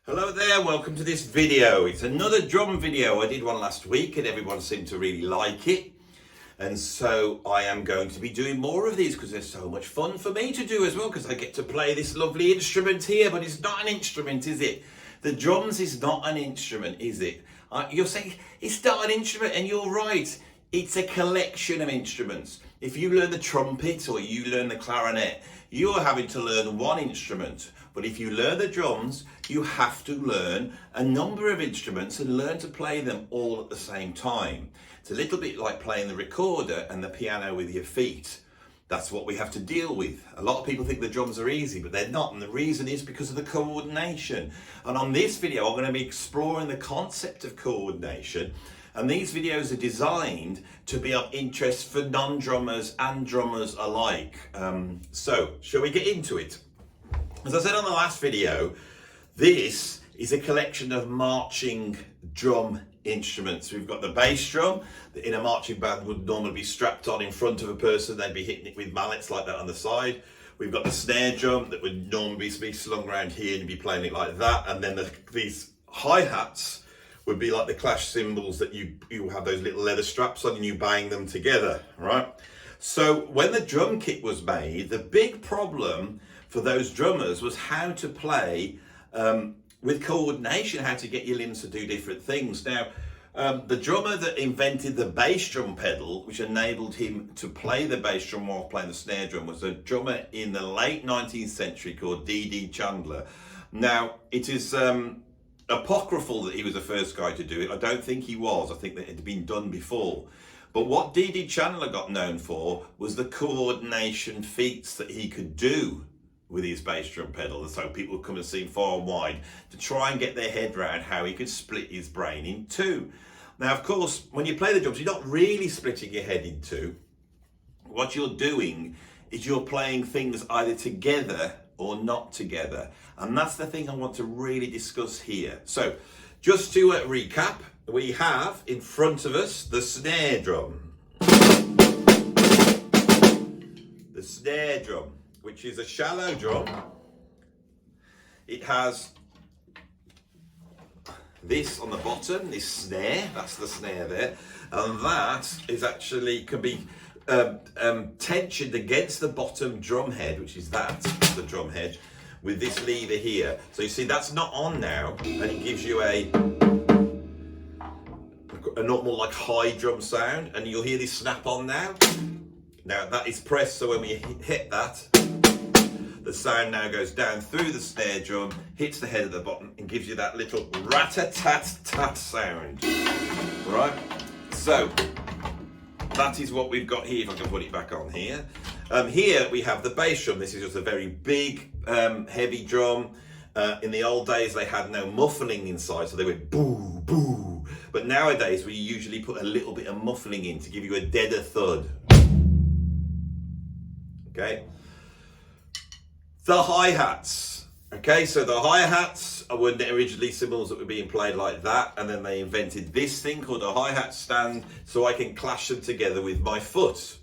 Hello there, welcome to this video. It's another drum video. I did one last week and everyone seemed to really like it. And so I am going to be doing more of these because they're so much fun for me to do as well, because I get to play this lovely instrument here. But it's not an instrument, is it? The drums is not an instrument, is it? You're saying it's not an instrument, and you're right. It's a collection of instruments. If you learn the trumpet or you learn the clarinet, you're having to learn one instrument. But if you learn the drums, you have to learn a number of instruments and learn to play them all at the same time. It's a little bit like playing the recorder and the piano with your feet. That's what we have to deal with. A lot of people think the drums are easy, but they're not. And the reason is because of the coordination. And on this video, I'm going to be exploring the concept of coordination. And these videos are designed to be of interest for non-drummers and drummers alike. So, shall we get into it? As I said on the last video, this is a collection of marching drum instruments. We've got the bass drum that in a marching band would normally be strapped on in front of a person. They'd be hitting it with mallets like that on the side. We've got the snare drum that would normally be slung around here and you'd be playing it like that. And then these hi-hats would be like the clash cymbals that you have those little leather straps on and you bang them together, right? So when the drum kit was made, the big problem for those drummers was how to play with coordination, how to get your limbs to do different things. Now, the drummer that invented the bass drum pedal, which enabled him to play the bass drum while playing the snare drum, was a drummer in the late 19th century called D.D. Chandler. Now, it is apocryphal that he was the first guy to do it. I don't think he was. I think that it had been done before. But what D.D. Chandler got known for was the coordination feats that he could do with his bass drum pedal. And so people would come and see him far and wide to try and get their head around how he could split his brain in two. Now, of course, when you play the drums, you're not really splitting your head in two. What you're doing is you're playing things either together or not together. And that's the thing I want to really discuss here. So just to recap, we have in front of us the snare drum. The snare drum, which is a shallow drum. It has this on the bottom, this snare, that's the snare there. And that is actually, can be tensioned against the bottom drum head, which is the drum head, with this lever here. So you see that's not on now, and it gives you a normal like high drum sound, and you'll hear this snap on now. Now that is pressed, so when we hit that, the sound now goes down through the snare drum, hits the head at the bottom, and gives you that little rat-a-tat-tat sound. Right? So that is what we've got here, if I can put it back on here. Here we have the bass drum. This is just a very big, heavy drum. In the old days, they had no muffling inside, so they went boo, boo. But nowadays, we usually put a little bit of muffling in to give you a deader thud. Okay? The hi-hats. Okay, so the hi-hats were originally cymbals that were being played like that, and then they invented this thing called a hi-hat stand, so I can clash them together with my foot.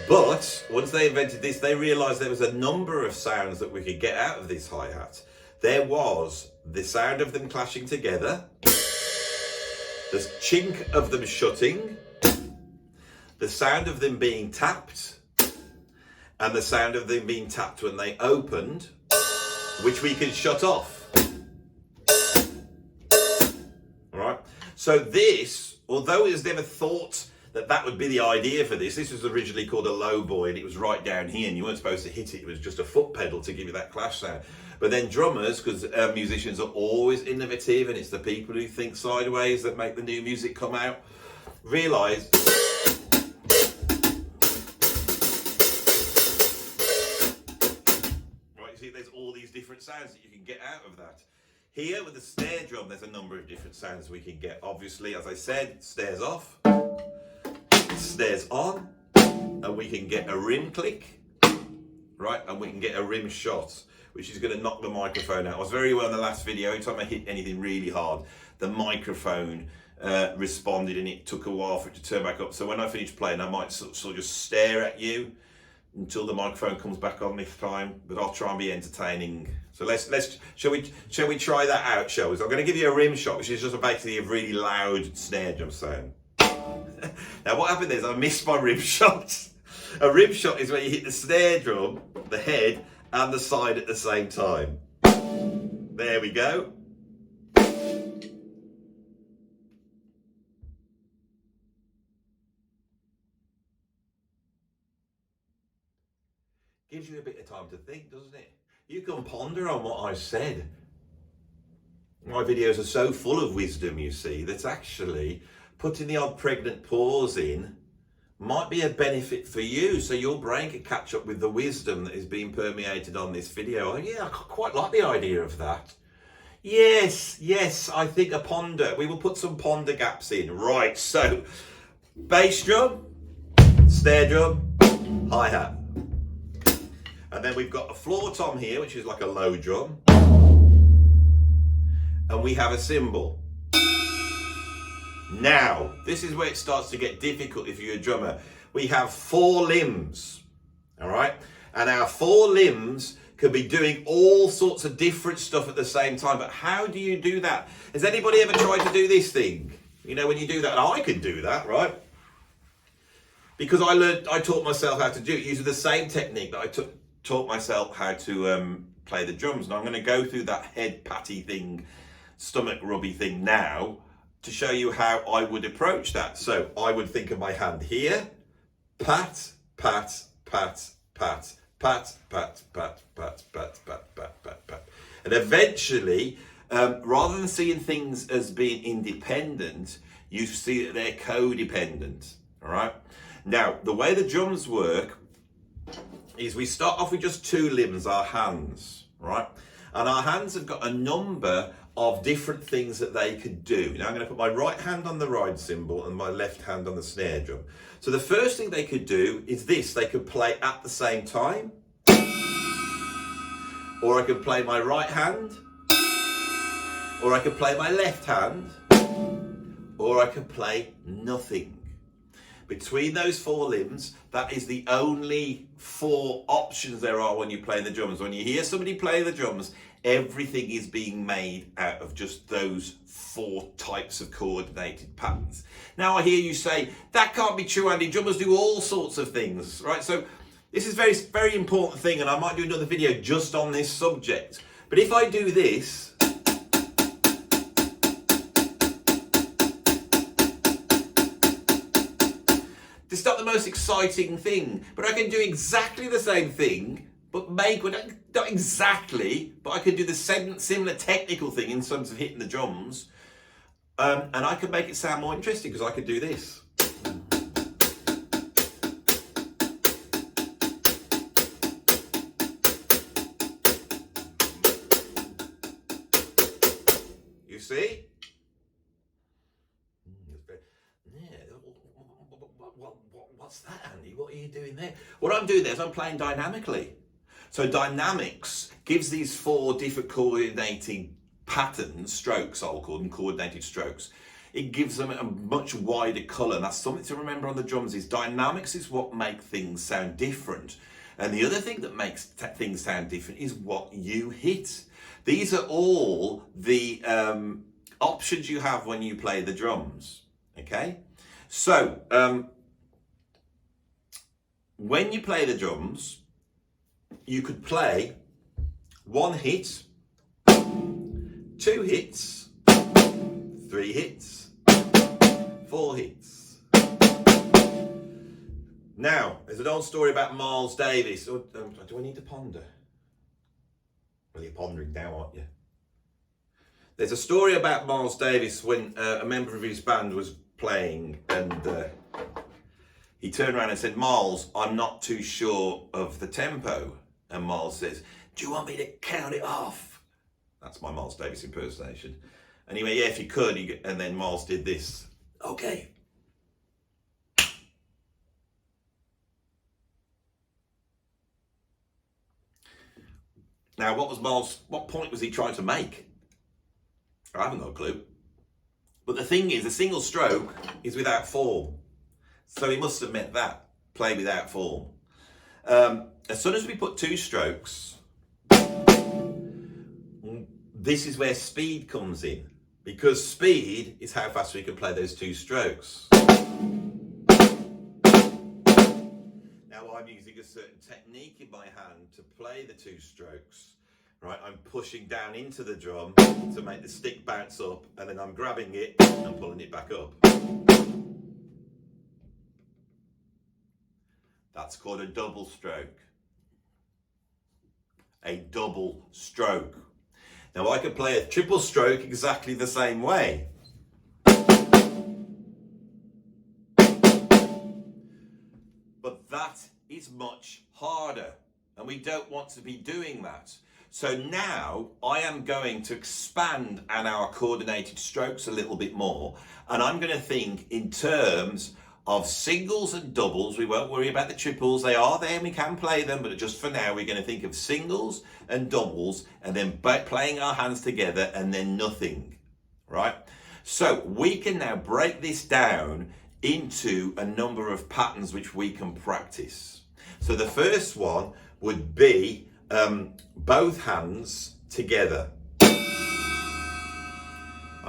But once they invented this, they realized there was a number of sounds that we could get out of this hi-hat. There was the sound of them clashing together, the chink of them shutting, the sound of them being tapped, and the sound of them being tapped when they opened, which we can shut off. All right. So this, although it was never thought that would be the idea for this. This was originally called a low boy, and it was right down here, and you weren't supposed to hit it. It was just a foot pedal to give you that clash sound. But then drummers, because musicians are always innovative, and it's the people who think sideways that make the new music come out, realised right, you see, there's all these different sounds that you can get out of that. Here with the snare drum, there's a number of different sounds we can get. Obviously, as I said, snares off, snares on, and we can get a rim click, right? And we can get a rim shot, which is going to knock the microphone out. I was very well in the last video. Every time I hit anything really hard, the microphone responded, and it took a while for it to turn back up. So when I finish playing, I might sort of just stare at you until the microphone comes back on this time, but I'll try and be entertaining. So shall we try that out, shall we? So I'm going to give you a rim shot, which is just basically a really loud snare drum sound. Now what happened is I missed my rim shot. A rim shot is where you hit the snare drum, the head, and the side at the same time. There we go. Gives you a bit of time to think, doesn't it? You can ponder on what I've said. My videos are so full of wisdom, you see, that actually putting the odd pregnant pause in might be a benefit for you, so your brain can catch up with the wisdom that is being permeated on this video. Oh, yeah, I quite like the idea of that. Yes, I think a ponder. We will put some ponder gaps in. Right, so bass drum, snare drum, hi-hat. And then we've got a floor tom here, which is like a low drum. And we have a cymbal. Now, this is where it starts to get difficult if you're a drummer. We have 4 limbs, all right? And our 4 limbs can be doing all sorts of different stuff at the same time. But how do you do that? Has anybody ever tried to do this thing? You know, when you do that, and I can do that, right? Because I taught myself how to do it using the same technique that I taught myself how to play the drums. And I'm going to go through that head patty thing, stomach rubby thing now to show you how I would approach that. So I would think of my hand here, pat, pat, pat, pat, pat, pat, pat, pat, pat, pat, pat, pat, pat. And eventually, rather than seeing things as being independent, you see that they're codependent, all right? Now, the way the drums work is we start off with just 2 limbs, our hands, right? And our hands have got a number of different things that they could do. Now I'm going to put my right hand on the ride cymbal and my left hand on the snare drum. So the first thing they could do is this. They could play at the same time. Or I could play my right hand. Or I could play my left hand. Or I could play nothing. Between those 4 limbs, that is the only 4 options there are when you play the drums. When you hear somebody play the drums, everything is being made out of just those 4 types of coordinated patterns. Now I hear you say, that can't be true, Andy. Drummers do all sorts of things, right? So this is a very, very important thing, and I might do another video just on this subject. But if I do this, this is not the most exciting thing, but I can do exactly the same thing, but not exactly, but I could do the same similar technical thing in terms of hitting the drums, and I could make it sound more interesting because I could do this. You see? What's that, Andy? What are you doing there? What I'm doing there is I'm playing dynamically. So dynamics gives these 4 different coordinating patterns, strokes I'll call them, coordinated strokes. It gives them a much wider colour. And that's something to remember on the drums is dynamics is what makes things sound different. And the other thing that makes things sound different is what you hit. These are all the options you have when you play the drums, okay? So, when you play the drums, you could play 1 hit, 2 hits, 3 hits, 4 hits. Now, there's an old story about Miles Davis. Do I need to ponder? Well, you're pondering now, aren't you? There's a story about Miles Davis when a member of his band was playing and he turned around and said, Miles, I'm not too sure of the tempo. And Miles says, do you want me to count it off? That's my Miles Davis impersonation. And he went, yeah, if you could. And then Miles did this. Okay. Now, what point was he trying to make? I haven't got a clue. But the thing is, a single stroke is without form. So he must have meant that, play without form. as soon as we put 2 strokes, this is where speed comes in, because speed is how fast we can play those 2 strokes. Now I'm using a certain technique in my hand to play the 2 strokes. Right, I'm pushing down into the drum to make the stick bounce up, and then I'm grabbing it and pulling it back up. That's called a double stroke. A double stroke. Now I can play a triple stroke exactly the same way. But that is much harder, and we don't want to be doing that. So now I am going to expand on our coordinated strokes a little bit more, and I'm going to think in terms of singles and doubles. We won't worry about the triples. They are there and we can play them, but just for now we're going to think of singles and doubles, and then playing our hands together and then nothing, right? So we can now break this down into a number of patterns which we can practice. So the first one would be both hands together. I'm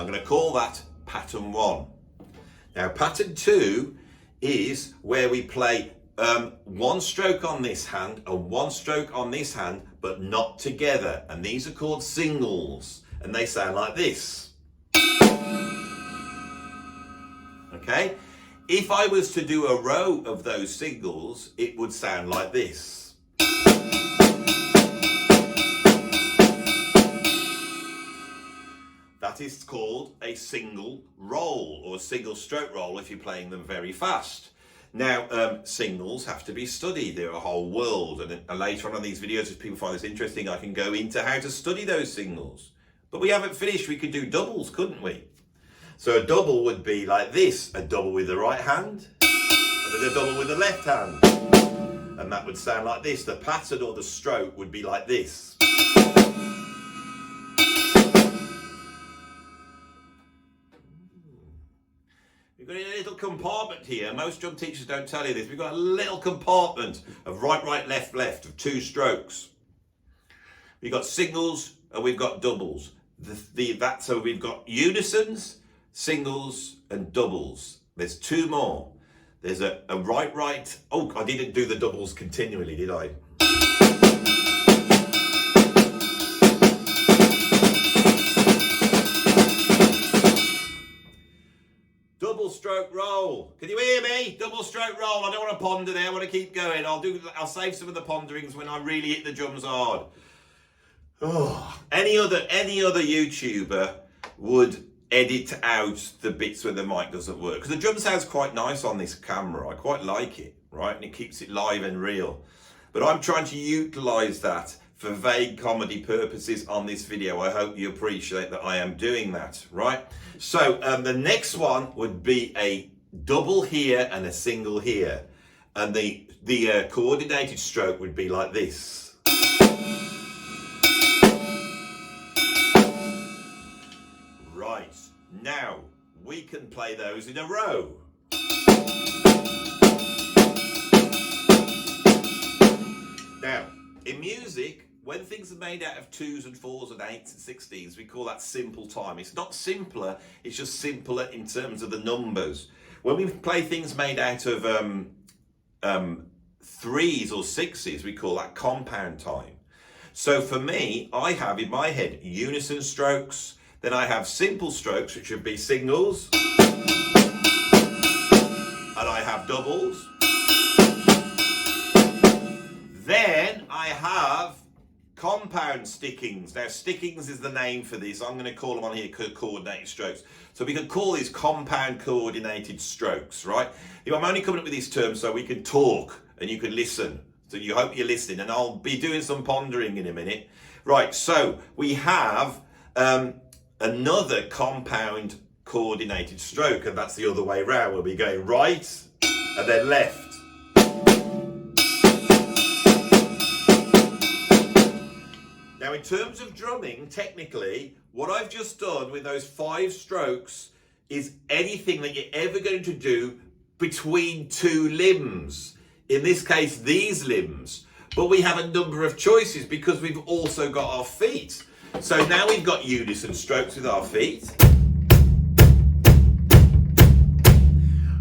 going to call that pattern 1. Now pattern 2 is where we play 1 stroke on this hand and 1 stroke on this hand, but not together, and these are called singles, and they sound like this. Okay, if I was to do a row of those singles, it would sound like this. That is called a single roll, or a single stroke roll if you're playing them very fast. Now, singles have to be studied. They're a whole world, and later on in these videos, if people find this interesting, I can go into how to study those singles. But we haven't finished. We could do doubles, couldn't we? So a double would be like this: a double with the right hand, and then a double with the left hand. And that would sound like this. The pattern or the stroke would be like this. We've got a little compartment here. Most drum teachers don't tell you this. We've got a little compartment of right, right, left, left, of 2 strokes. We've got singles and we've got doubles. So we've got unisons, singles and doubles. There's 2 more. There's a right, right. Oh, I didn't do the doubles continually, did I? Double stroke roll. Can you hear me? Double stroke roll. I don't want to ponder there. I want to keep going. I'll save some of the ponderings when I really hit the drums hard. Oh, any other YouTuber would edit out the bits where the mic doesn't work, because the drum sounds quite nice on this camera. I quite like it, right? And it keeps it live and real. But I'm trying to utilize that for vague comedy purposes on this video. I hope you appreciate that I am doing that, right? So the next one would be a double here and a single here. And the coordinated stroke would be like this. Right, now we can play those in a row. Now, in music, when things are made out of 2s and 4s and 8s and 16s, we call that simple time. It's not simpler, it's just simpler in terms of the numbers. When we play things made out of 3s or 6s, we call that compound time. So for me, I have in my head unison strokes, then I have simple strokes, which would be singles, and I have doubles. Then I have compound stickings. Now, stickings is the name for this. I'm going to call them on here coordinated strokes. So we could call these compound coordinated strokes, right? I'm only coming up with these terms so we can talk and you can listen. So you hope you're listening, and I'll be doing some pondering in a minute. Right, so we have another compound coordinated stroke, and that's the other way around, where we're going right and then left. Now, in terms of drumming, technically, what I've just done with those 5 strokes is anything that you're ever going to do between 2 limbs. in this case, these limbs. But we have a number of choices because we've also got our feet. So now we've got unison strokes with our feet.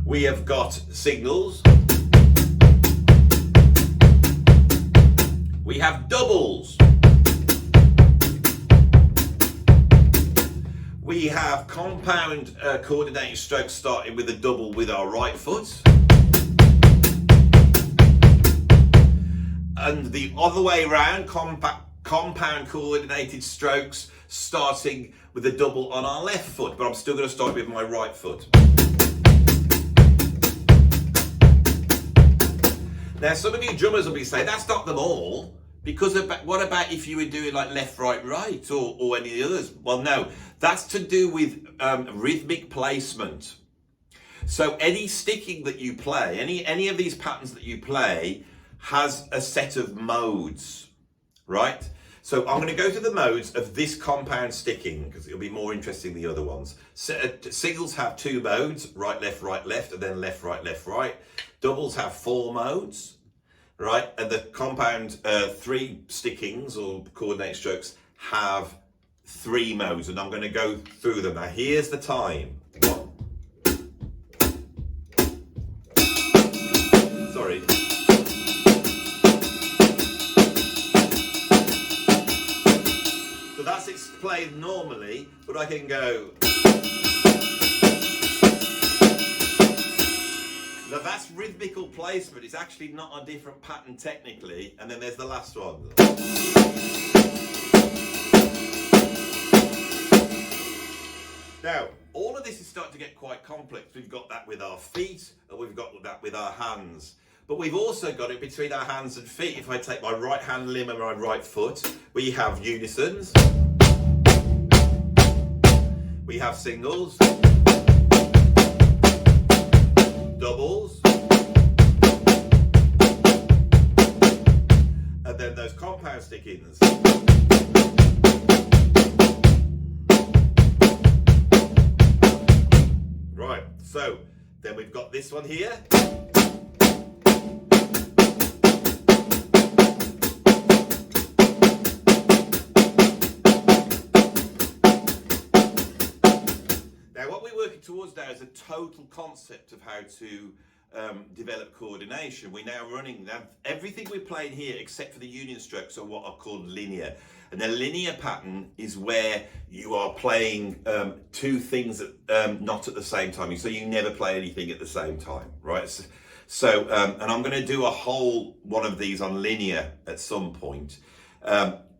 We have got signals. We have doubles. We have compound coordinated strokes starting with a double with our right foot. And the other way around, compound coordinated strokes starting with a double on our left foot. But I'm still going to start with my right foot. Now, some of you drummers will be saying, that's not them all. Because what about if you were doing like left, right, right, or any of the others? Well, no, that's to do with rhythmic placement. So any sticking that you play, any of these patterns that you play has a set of modes, right? So I'm going to go through the modes of this compound sticking because it'll be more interesting than the other ones. Singles have 2 modes, right, left, and then left, right. Doubles have 4 modes. Right, and the compound 3 stickings or coordinate strokes have 3 modes, and I'm going to go through them. Now, here's the time. Sorry. So that's it's played normally, but I can go. Now that's rhythmical placement. It's actually not a different pattern technically. And then there's the last one. Now, all of this is starting to get quite complex. We've got that with our feet, and we've got that with our hands. But we've also got it between our hands and feet. If I take my right hand limb and my right foot, we have unisons. We have singles. Doubles, and then those compound stickings. Right, so then we've got this one here. Towards now is a total concept of how to develop coordination. We're now running everything we're playing here except for the union strokes are what are called linear. And the linear pattern is where you are playing 2 things not at the same time. So you never play anything at the same time, right? So and I'm going to do a whole one of these on linear at some point.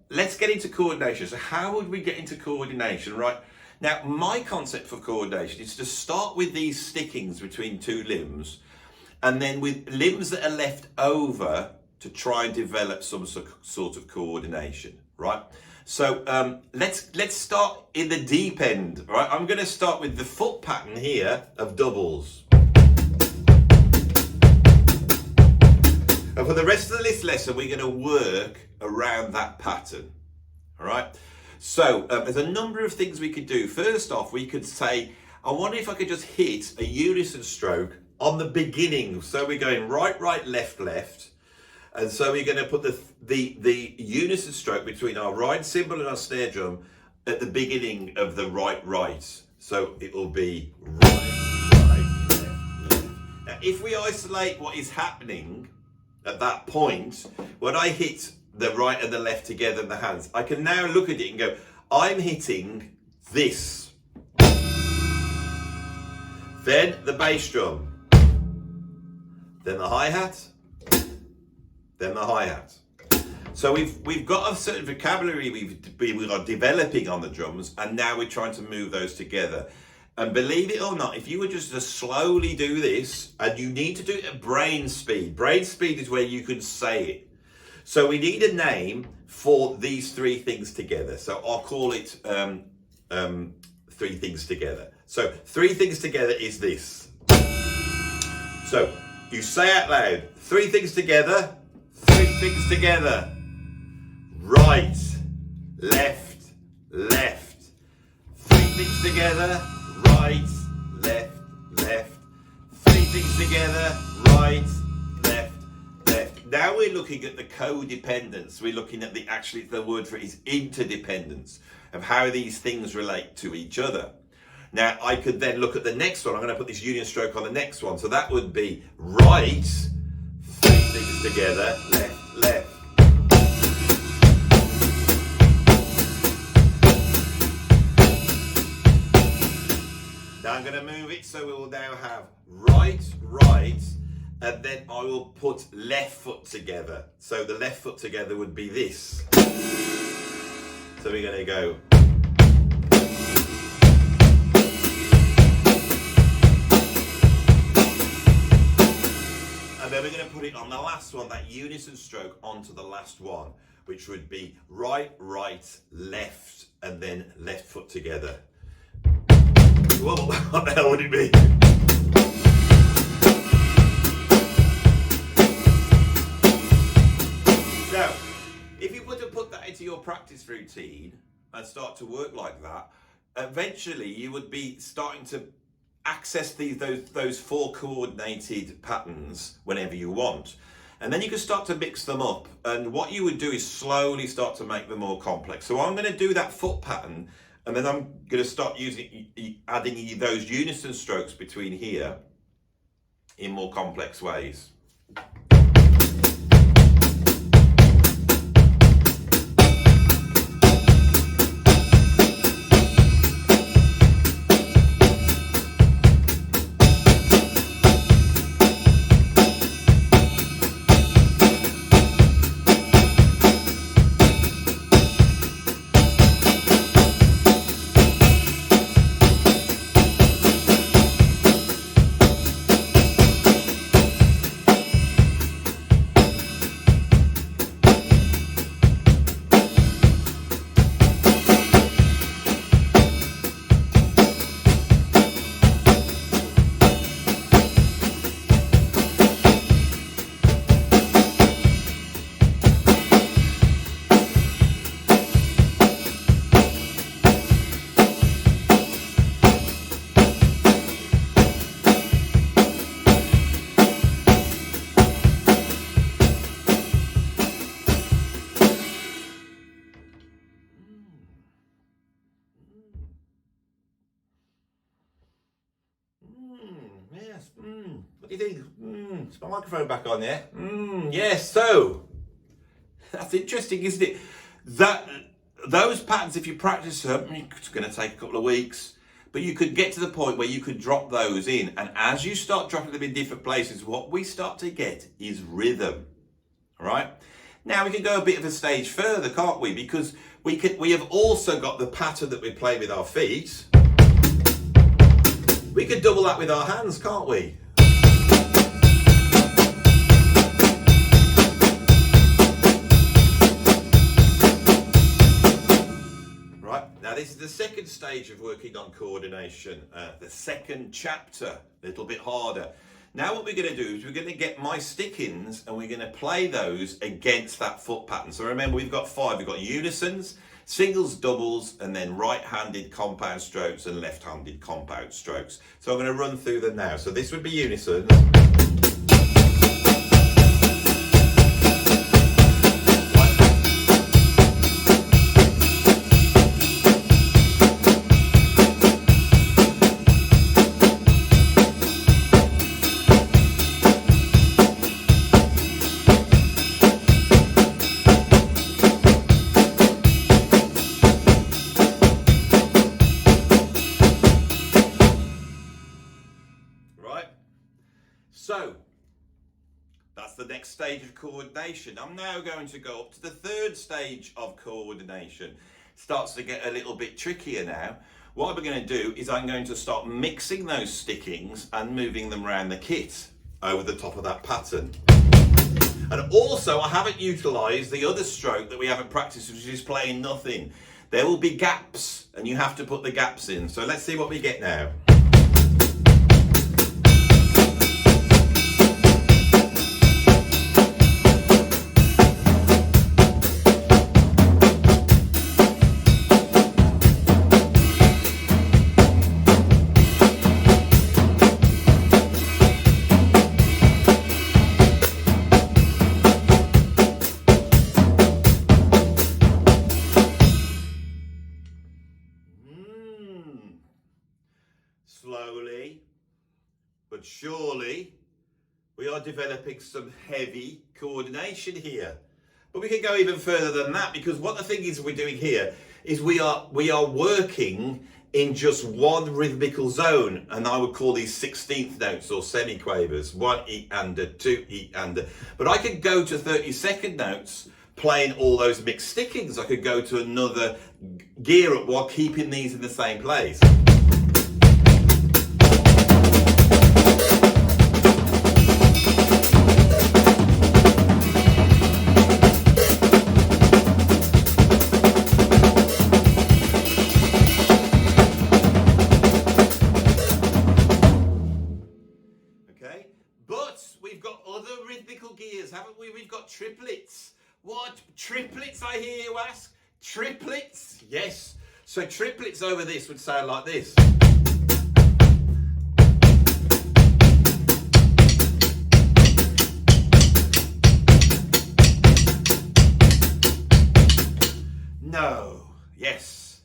Let's get into coordination. So how would we get into coordination, right? Now, my concept for coordination is to start with these stickings between 2 limbs, and then with limbs that are left over to try and develop some sort of coordination, right? So let's start in the deep end, right? I'm going to start with the foot pattern here of doubles. And for the rest of this lesson, we're going to work around that pattern, all right? So there's a number of things we could do. First off, we could say, I wonder if I could just hit a unison stroke on the beginning. So we're going right, left. And so we're going to put the unison stroke between our right cymbal and our snare drum at the beginning of the right. So it will be right, left. Now, if we isolate what is happening at that point, when I hit the right and the left together in the hands, I can now look at it and go, I'm hitting this. Then the bass drum. Then the hi-hat. Then the hi-hat. So we've got a certain vocabulary we are developing on the drums, and now we're trying to move those together. And believe it or not, if you were just to slowly do this, and you need to do it at brain speed. Brain speed is where you can say it. So we need a name for these 3 things together. So I'll call it 3 things together. So 3 things together is this. So you say out loud, 3 things together, 3 things together. Right, left. 3 things together, right, left. 3 things together, right, left. now we're looking at the codependence. We're looking at the word for it is interdependence, of how these things relate to each other. Now I could then look at the next one. I'm going to put this union stroke on the next one. So that would be right, 3 fingers together, left, left. Now I'm going to move it, so we will now have right, right, and then I will put left foot together. So the left foot together would be this. So we're going to go. And then we're going to put it on the last one, that unison stroke onto the last one, which would be right, right, left, and then left foot together. Whoa, what the hell would it be? Now, if you were to put that into your practice routine and start to work like that, eventually you would be starting to access those 4 coordinated patterns whenever you want. And then you can start to mix them up. And what you would do is slowly start to make them more complex. So I'm going to do that foot pattern, and then I'm going to start adding those unison strokes between here in more complex ways. Yes. What do you think? Is my microphone back on there? Yes. So that's interesting, isn't it? Those patterns, if you practice them, it's going to take a couple of weeks, but you could get to the point where you could drop those in, and as you start dropping them in different places, what we start to get is rhythm. All right. Now we can go a bit of a stage further, can't we? Because we have also got the pattern that we play with our feet. We could double that with our hands, can't we? Right, now this is the second stage of working on coordination, the second chapter, a little bit harder. Now what we're going to do is we're going to get my stick-ins and we're going to play those against that foot pattern. So remember, we've got 5. We've got unisons, singles, doubles, and then right-handed compound strokes and left-handed compound strokes. So I'm going to run through them now. So this would be unisons. So that's the next stage of coordination. I'm now going to go up to the third stage of coordination. Starts to get a little bit trickier now. What we're going to do is I'm going to start mixing those stickings and moving them around the kit over the top of that pattern. And also I haven't utilised the other stroke that we haven't practiced, which is playing nothing. There will be gaps and you have to put the gaps in. So let's see what we get now. surely we are developing some heavy coordination here. But we can go even further than that, because what the thing is we're doing here is we are working in just one rhythmical zone, and I would call these 16th notes or semiquavers, 1 E and a, 2 E and a. But I could go to 32nd notes playing all those mixed stickings. I could go to another gear up while keeping these in the same place. But we've got other rhythmical gears, haven't we? We've got triplets. What? Triplets, I hear you ask? Triplets? Yes. So triplets over this would sound like this. No. Yes.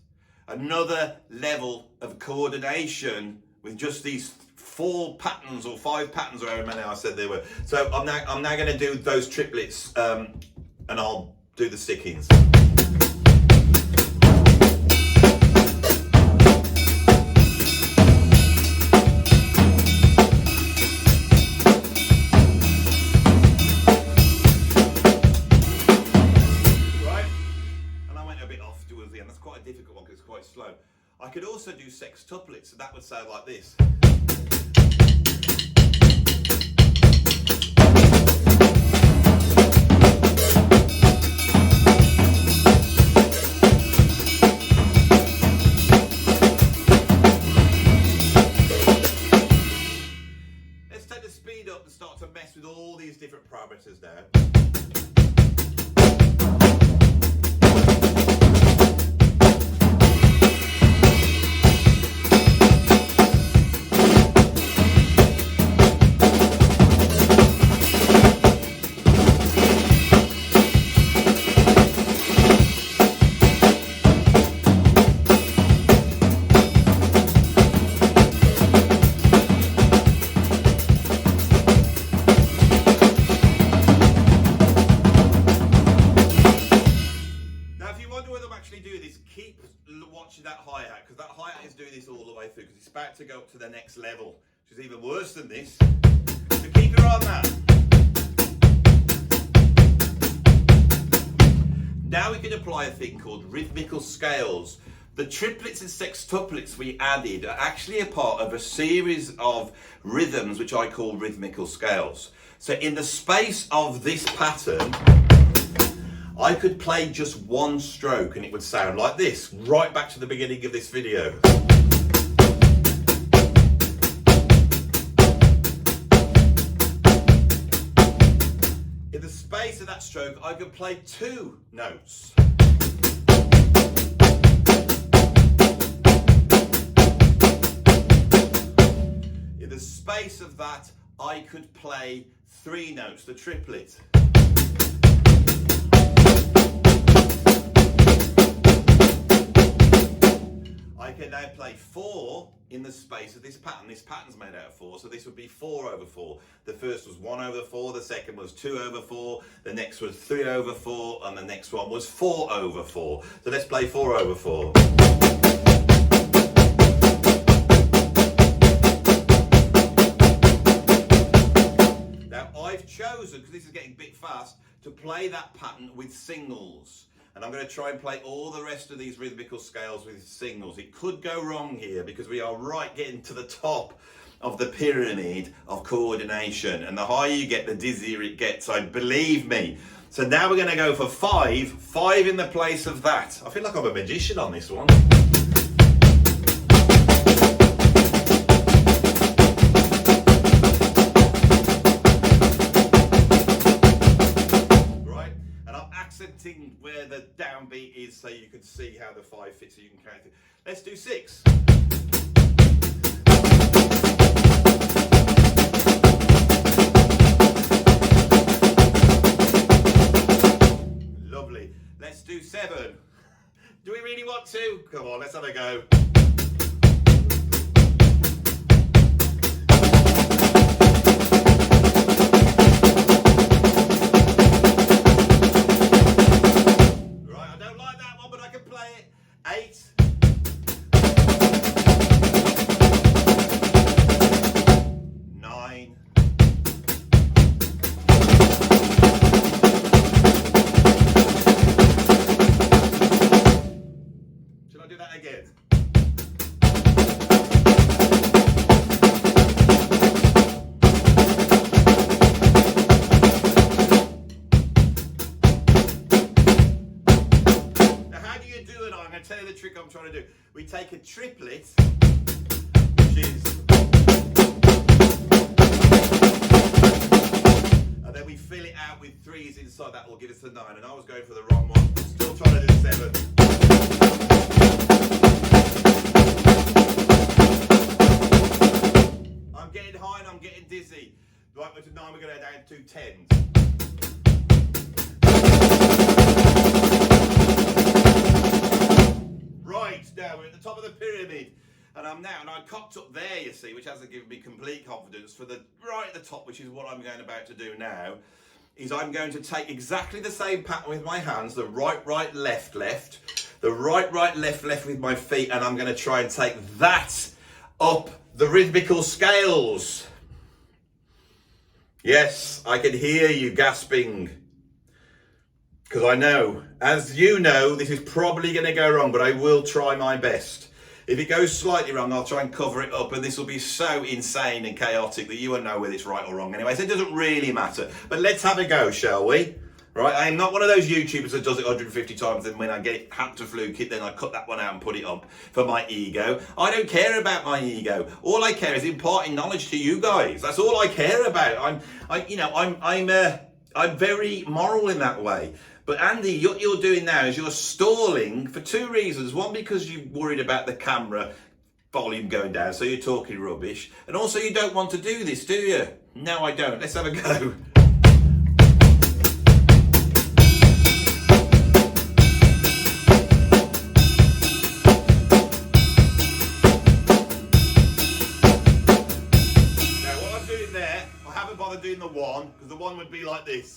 Another level of coordination with just these 4 patterns or 5 patterns, or however many I said there were. So I'm now going to do those triplets, and I'll do the stickings. Right, and I went a bit off towards the end. That's quite a difficult one because it's quite slow. I could also do sextuplets, so that would sound like this. Let's take the speed up and start to mess with all these different parameters now. Keep watching that hi-hat, because that hi-hat is doing this all the way through, because it's about to go up to the next level, which is even worse than this. So keep your eye on that. Now we can apply a thing called rhythmical scales. The triplets and sextuplets we added are actually a part of a series of rhythms which I call rhythmical scales. So in the space of this pattern, I could play just one stroke and it would sound like this, right back to the beginning of this video. In the space of that stroke, I could play 2 notes. In the space of that, I could play 3 notes, the triplet. I can now play 4 in the space of this pattern. This pattern's made out of 4, so this would be 4 over 4. The first was 1 over 4, the second was 2 over 4, the next was 3 over 4, and the next one was 4 over 4. So let's play 4 over 4. Now I've chosen, because this is getting a bit fast, to play that pattern with singles. And I'm going to try and play all the rest of these rhythmical scales with singles. It could go wrong here because we are right getting to the top of the pyramid of coordination. And the higher you get, the dizzier it gets, so believe me. So now we're going to go for 5 in the place of that. I feel like I'm a magician on this one. Accenting where the downbeat is so you can see how the 5 fits, so you can count it. Let's do 6. Lovely. Let's do 7. Do we really want to? Come on, let's have a go. going to tell you the trick I'm trying to do. We take a triplet, which is, and then we fill it out with threes inside. That will give us the 9. And I was going for the wrong one. Still trying to do 7. I'm getting high and I'm getting dizzy. Right, with the 9, we're going to go down 2 10s. Right, now we're at the top of the pyramid. And I cocked up there, you see, which hasn't given me complete confidence. For the right at the top, which is what I'm about to do now, is I'm going to take exactly the same pattern with my hands, the right, left, the right, left with my feet, and I'm going to try and take that up the rhythmical scales. Yes, I can hear you gasping. Because I know, as you know, this is probably going to go wrong, but I will try my best. If it goes slightly wrong, I'll try and cover it up, and this will be so insane and chaotic that you won't know whether it's right or wrong anyway, so it doesn't really matter. But let's have a go, shall we? Right, I am not one of those YouTubers that does it 150 times, and when I get it had to fluke it, then I cut that one out and put it up for my ego. I don't care about my ego. All I care is imparting knowledge to you guys. That's all I care about. I'm very moral in that way. But Andy, what you're doing now is you're stalling for 2 reasons. One, because you're worried about the camera volume going down, so you're talking rubbish. And also, you don't want to do this, do you? No, I don't. Let's have a go. Now, what I'm doing there, I haven't bothered doing the 1, because the 1 would be like this.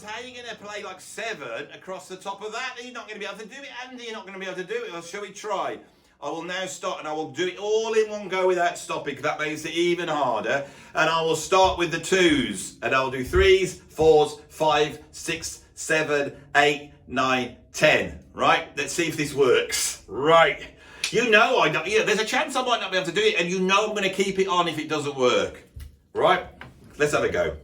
How are you going to play like 7 across the top of that? You're not going to be able to do it, Andy. You're not going to be able to do it. Well, shall we try? I will now start, and I will do it all in one go without stopping, because that makes it even harder. And I will start with the 2s, and I'll do 3s, 4s, 5, 6, 7, 8, 9, 10. Right? Let's see if this works. Right. You know, there's a chance I might not be able to do it, and you know I'm going to keep it on if it doesn't work. Right? Let's have a go.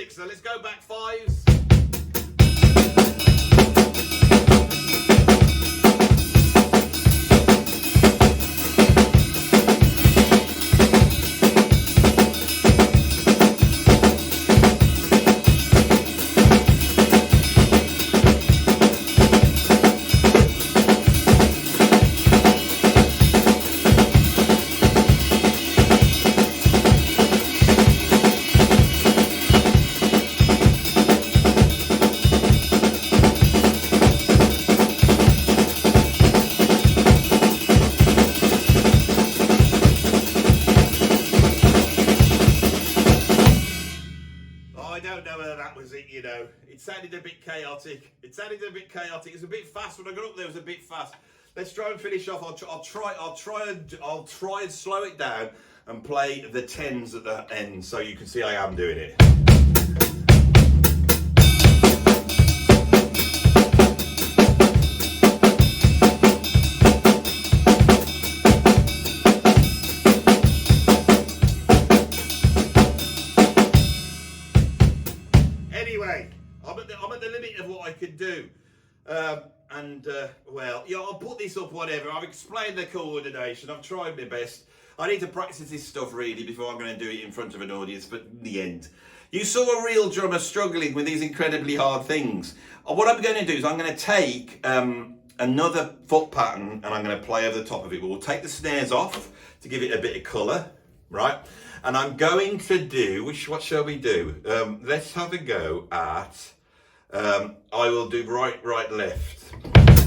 So let's go back 5s. You know, it sounded a bit chaotic. It was a bit fast when I got up there. It was a bit fast. Let's try and finish off. I'll try and slow it down and play the 10s at the end, so you can see I am doing it. I'm at the limit of what I could do. Well, yeah, I'll put this up, whatever. I've explained the coordination. I've tried my best. I need to practice this stuff really before I'm going to do it in front of an audience, but in the end, you saw a real drummer struggling with these incredibly hard things. What I'm going to do is I'm going to take another foot pattern, and I'm going to play over the top of it. We'll take the snares off to give it a bit of colour, right? And I'm going to do, what shall we do? Let's have a go at, I will do right, left.